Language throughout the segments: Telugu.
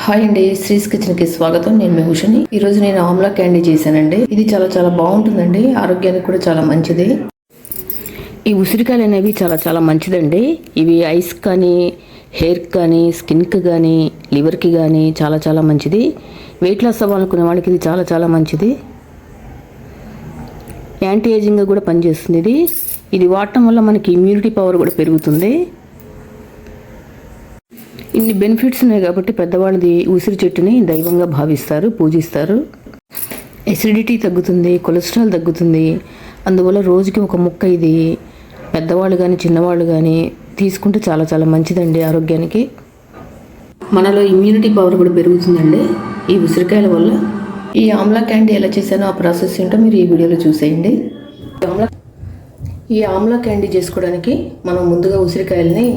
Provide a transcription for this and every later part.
హాయ్ అండి, శ్రీస్ కిచెన్కి స్వాగతం. నేను మీ భూషణి. ఈరోజు నేను ఆమ్లా క్యాండీ చేశానండి. ఇది చాలా చాలా బాగుంటుందండి, ఆరోగ్యానికి కూడా చాలా మంచిది. ఈ ఉసిరికాయలు అనేవి చాలా చాలా మంచిదండి. ఇవి ఐస్ కానీ, హెయిర్కి కానీ, స్కిన్కి కానీ, లివర్కి కానీ చాలా చాలా మంచిది. వెయిట్ లాస్ అవ్వాలనుకునే వాళ్ళకి ఇది చాలా చాలా మంచిది. యాంటీ ఏజింగ్గా కూడా పనిచేస్తుంది. ఇది వాడటం వల్ల మనకి ఇమ్యూనిటీ పవర్ కూడా పెరుగుతుంది. ఇన్ని బెనిఫిట్స్ ఉన్నాయి కాబట్టి పెద్దవాళ్ళది ఉసిరి చెట్టుని దైవంగా భావిస్తారు, పూజిస్తారు. ఎసిడిటీ తగ్గుతుంది, కొలెస్ట్రాల్ తగ్గుతుంది. అందువల్ల రోజుకి ఒక ముక్క ఇది పెద్దవాళ్ళు కానీ చిన్నవాళ్ళు కానీ తీసుకుంటే చాలా చాలా మంచిదండి ఆరోగ్యానికి. మనలో ఇమ్యూనిటీ పవర్ కూడా పెరుగుతుందండి ఈ ఉసిరికాయల వల్ల. ఈ ఆమ్లా క్యాండీ ఎలా చేశానో ఆ ప్రాసెస్ ఏంటో మీరు ఈ వీడియోలో చూసేయండి. ఈ ఆమ్లా క్యాండీ చేసుకోవడానికి మనం ముందుగా ఉసిరికాయలని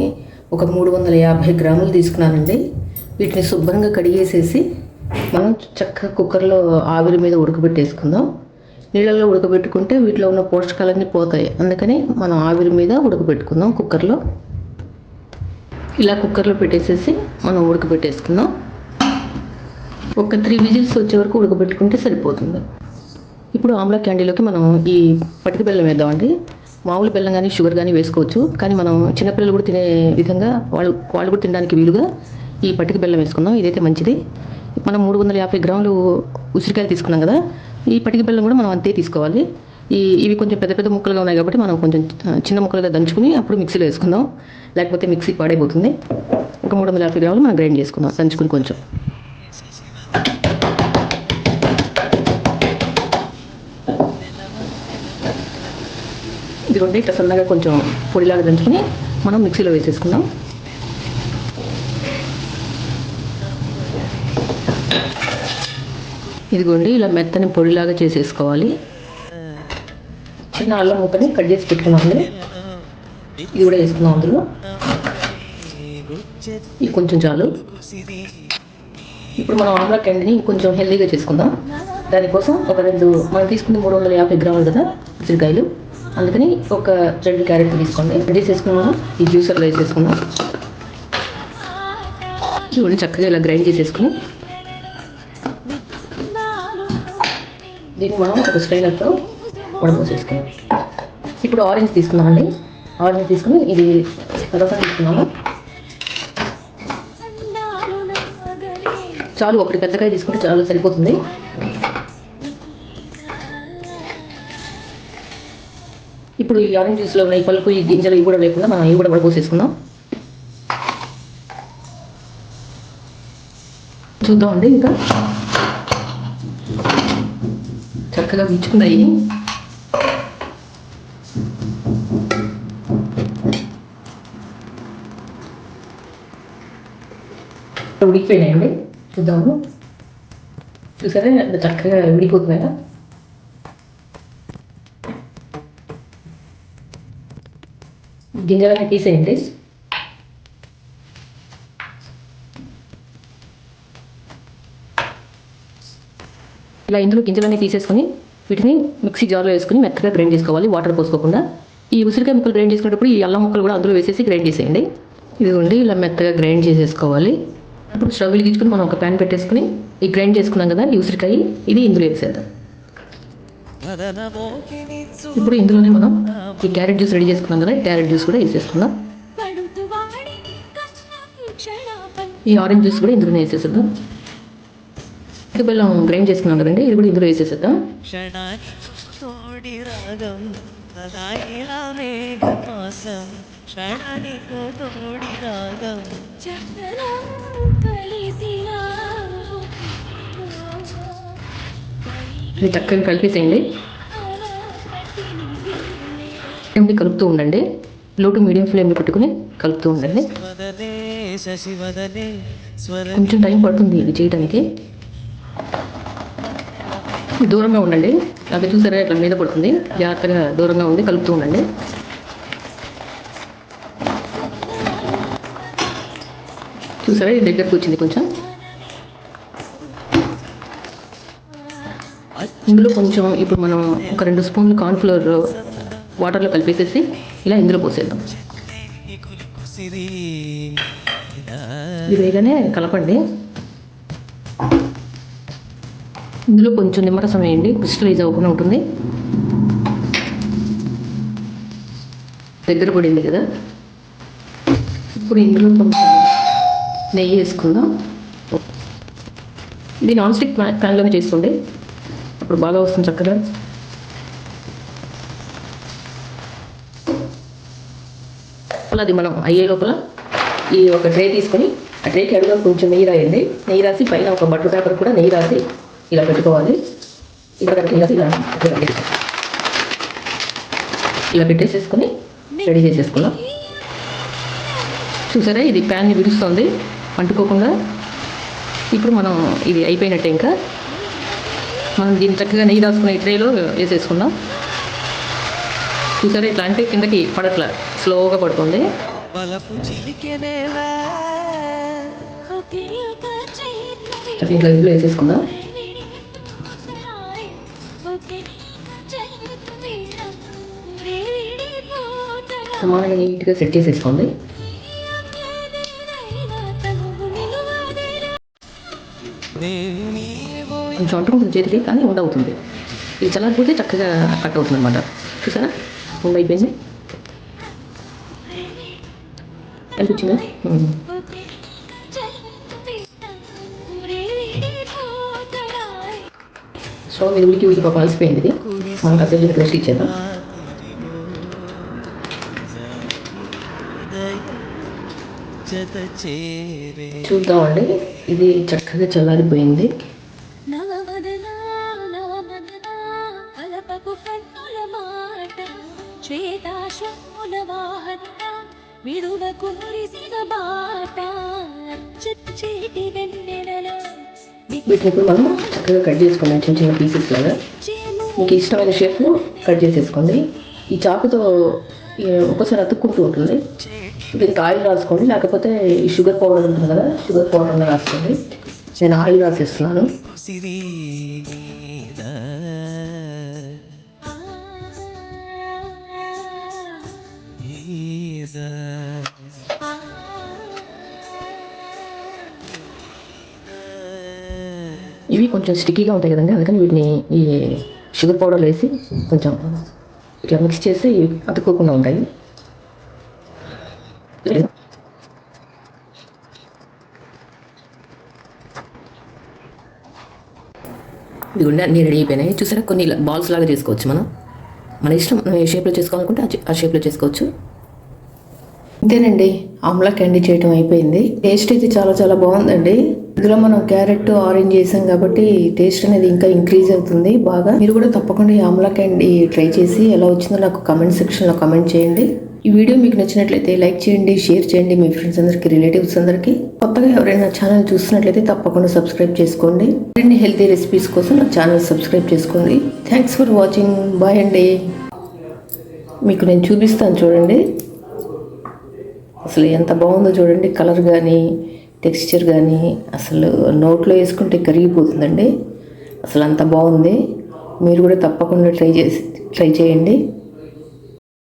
ఒక 350 గ్రాములు తీసుకున్నానండి. వీటిని శుభ్రంగా కడిగేసేసి మనం చక్కగా కుక్కర్లో ఆవిరి మీద ఉడకబెట్టేసుకుందాం. నీళ్ళలో ఉడకబెట్టుకుంటే వీటిలో ఉన్న పోషకాలన్నీ పోతాయి, అందుకని మనం ఆవిరి మీద ఉడకబెట్టుకుందాం కుక్కర్లో. ఇలా కుక్కర్లో పెట్టేసేసి మనం ఉడకబెట్టేసుకుందాం. ఒక 3 విజిల్స్ వచ్చే వరకు ఉడకబెట్టుకుంటే సరిపోతుంది. ఇప్పుడు ఆమ్లా క్యాండీలోకి మనం ఈ పటిక బెల్లం వేద్దామండి. మామూలు బెల్లం కానీ షుగర్ కానీ వేసుకోవచ్చు, కానీ మనం చిన్నపిల్లలు కూడా తినే విధంగా వాళ్ళు కూడా తినడానికి వీలుగా ఈ పటిక బెల్లం వేసుకుందాం. ఇదైతే మంచిది. మనం 350 గ్రాములు ఉసిరికాయలు తీసుకున్నాం కదా, ఈ పటిక బెల్లం కూడా మనం అంతే తీసుకోవాలి. ఇవి కొంచెం పెద్ద పెద్ద ముక్కలుగా ఉన్నాయి కాబట్టి మనం కొంచెం చిన్న ముక్కలుగా దంచుకుని అప్పుడు మిక్సీలో వేసుకుందాం, లేకపోతే మిక్సీ పాడైపోతుంది. ఒక 350 గ్రాములు మనం గ్రైండ్ చేసుకుందాం దంచుకుని కొంచెం. ఇదిగోండి ఇట్లా సన్నగా కొంచెం పొడిలాగా దంచుకుని మనం మిక్సీలో వేసేసుకుందాం. ఇదిగోండి ఇలా మెత్తని పొడిలాగా చేసేసుకోవాలి. చిన్న అల్లం ముక్కని కట్ చేసి పెట్టుకున్నామండి, ఇది కూడా వేసుకున్నాం అందులో. ఇది కొంచెం చాలు. ఇప్పుడు మనం ఆమ్లా క్యాండీని కొంచెం హెల్దీగా చేసుకుందాం. దానికోసం మనం తీసుకుంది 350 గ్రాములు కదా ఉసిరికాయలు, అందుకని ఒక 2 క్యారెట్లు తీసుకోండి. వేసేసుకున్నాము, ఈ జ్యూసర్లో వేసేసుకున్నాం. చూడండి చక్కగా ఇలా గ్రైండ్ చేసేసుకుని దీన్ని మనం ఒక స్ట్రైనర్తో వడపోసేసుకున్నాం. ఇప్పుడు ఆరెంజ్ తీసుకున్నామండి. ఆరెంజ్ తీసుకుని ఇది రసం తీసుకున్నాము. చాలు, ఒకటి పెద్దకాయ తీసుకుంటే చాలు, సరిపోతుంది. ఇప్పుడు ఈ ఆరెంజ్ జ్యూస్లో ఉన్న ఈ పలుపు, ఈ గింజలు ఇవి కూడా లేకుండా మనం ఇవి కూడా వడపోసేసుకుందాం. చూద్దామండి. ఇంకా చక్కగా విచ్చుకున్నాయి. ఉడికిపోయినాయండి, చూద్దాము. చూసారా చక్కగా ఉడికిపోతున్నాయా? గింజలన్నీ తీసేయండి. ఇలా ఇందులో గింజలన్నీ తీసేసుకొని వీటిని మిక్సీ జార్లో వేసుకుని మెత్తగా గ్రైండ్ చేసుకోవాలి, వాటర్ పోసుకోకుండా. ఈ ఉసిరికాయ ముక్కలు గ్రైండ్ చేసుకునేటప్పుడు ఈ అల్లం ముక్కలు కూడా అందులో వేసేసి గ్రైండ్ చేసేయండి. ఇదిగోండి ఇలా మెత్తగా గ్రైండ్ చేసేసుకోవాలి. ఇప్పుడు స్టవ్ వెలిగించుకుని మనం ఒక ప్యాన్ పెట్టేసుకుని ఈ గ్రైండ్ చేసుకున్నాం కదా ఈ ఉసిరికాయ, ఇది ఇందులో వేసేద్దాం. ఇప్పుడు ఇందులోనే మనం ఈ క్యారెట్ జ్యూస్ రెడీ చేసుకున్నాం కదా, క్యారెట్ జ్యూస్ కూడా వేసేసుకుందాం. ఈ ఆరెంజ్ జ్యూస్ కూడా ఇందులోనే వేసేసేద్దాం. బెల్లం గ్రైండ్ చేసుకున్నాం కదండి, ఇది కూడా ఇందులో వేసేసేద్దాం. ఇది చక్కగా కలిపేసేయండి. కలుపుతూ ఉండండి. లో టు మీడియం ఫ్లేమ్లో పెట్టుకుని కలుపుతూ ఉండండి. కొంచెం టైం పడుతుంది ఇది చేయడానికి. దూరంగా ఉండండి, అది చూసారా ఇట్లా మీద పడుతుంది, జాగ్రత్తగా దూరంగా ఉండి కలుపుతూ ఉండండి. చూసారా ఇది దగ్గరకు వచ్చింది కొంచెం. ఇందులో కొంచెం ఇప్పుడు మనం ఒక 2 స్పూన్లు కార్న్ఫ్లోర్ వాటర్లో కలిపేసేసి ఇలా ఇందులో పోసేద్దాం. ఇది వేయగానే కలపండి. ఇందులో కొంచెం నిమ్మరసం వేయండి, క్రిస్టలైజ్ అవ్వకుండా ఉంటుంది. దగ్గర పడింది కదా. ఇప్పుడు ఇందులో కొంచెం నెయ్యి వేసుకుందాం. ఇది నాన్ స్టిక్ ప్యాన్లోనే చేసుకోండి, అప్పుడు బాగా వస్తుంది చక్కగా. అది మనం అయ్యే లోపల ఈ ఒక ట్రే తీసుకొని ఆ ట్రేకి అడుగులో కొంచెం నెయ్యి రాయండి. నెయ్యి రాసి పైన ఒక బటర్ పేపర్ కూడా నెయ్యి రాసి ఇలా పెట్టుకోవాలి. ఇలా పెట్టేసేసుకొని రెడీ చేసేసుకున్నాం. చూసారా, ఇది ప్యాన్ని విడుస్తుంది అంటుకోకుండా. ఇప్పుడు మనం ఇది అయిపోయినట్టే. ఇంకా మనం దీన్ని చక్కగా నెయ్యి రాసుకునే ట్రేలో వేసేసుకుందాం. చూసారా, ఇట్లా అంటే కిందకి పడట్లా, స్లోగా పడుతుంది. ఇట్లా ఇంట్లో వేసేసుకుందాం. సమానంగా నీట్గా సెట్ చేసేసుకోండి. కొంచెం అంటుకుంటుంది చేతికి, కానీ ఉండవుతుంది. ఇది చల్లారిపోతే చక్కగా కట్ అవుతుంది అనమాట. చూసారా, అయిపోయింది. అనిపించిందా? స్టవ్ మీద ఉడికి పాప అలసిపోయింది. ఇది మనం కాసేపు రెస్ట్ ఇచ్చేద్దాం. చూద్దామండి, ఇది చక్కగా చల్లారిపోయింది. వీటిని ఇప్పుడు మనం చక్కగా కట్ చేసుకున్నాం చిన్న చిన్న పీసెస్ లాగా. మీకు ఇష్టమైన షేప్లో కట్ చేసేసుకోండి. ఈ చాకుతో ఒక్కోసారి అతుక్కుంటూ ఉంటుంది. దీనికి ఆయిల్ రాసుకోండి, లేకపోతే ఈ షుగర్ పౌడర్ ఉంటుంది కదా, షుగర్ పౌడర్ రాసుకోండి. నేను ఆయిల్ రాసేస్తున్నాను. ఇవి కొంచెం స్టిక్కీగా ఉంటాయి కదండి, అందుకని వీటిని ఈ షుగర్ పౌడర్ వేసి కొంచెం ఇట్లా మిక్స్ చేసి అతుక్కోకుండా ఉంటాయి. ఇదిగోండి, అన్నీ రెడీ అయిపోయినాయి. చూసారా, కొన్ని బాల్స్ లాగా చేసుకోవచ్చు. మన ఇష్టం, మనం ఏ షేప్లో చేసుకోవాలనుకుంటే ఆ షేప్లో చేసుకోవచ్చు. అంతేనండి, ఆమ్లా క్యాండీ చేయడం అయిపోయింది. టేస్ట్ అయితే చాలా చాలా బాగుందండి. ఇందులో మనం క్యారెట్, ఆరెంజ్ చేసాం కాబట్టి టేస్ట్ అనేది ఇంకా ఇంక్రీజ్ అవుతుంది బాగా. మీరు కూడా తప్పకుండా ఈ ఆమ్లా క్యాండీ ట్రై చేసి ఎలా వచ్చిందో నాకు కామెంట్ సెక్షన్లో కామెంట్ చేయండి. ఈ వీడియో మీకు నచ్చినట్లయితే లైక్ చేయండి, షేర్ చేయండి మీ ఫ్రెండ్స్ అందరికీ, రిలేటివ్స్ అందరికీ. కొత్తగా ఎవరైనా ఛానల్ చూస్తున్నట్లయితే తప్పకుండా సబ్స్క్రైబ్ చేసుకోండి. మరిన్ని హెల్తీ రెసిపీస్ కోసం నా ఛానల్ సబ్స్క్రైబ్ చేసుకోండి. Thanks for watching. బాయ్ అండి. మీకు నేను చూపిస్తాను చూడండి, అసలు ఎంత బాగుందో చూడండి. కలర్ కానీ టెక్స్చర్ కానీ అసలు నోట్లో వేసుకుంటే కరిగిపోతుందండి. అసలు అంత బాగుంది. మీరు కూడా తప్పకుండా ట్రై చేయండి.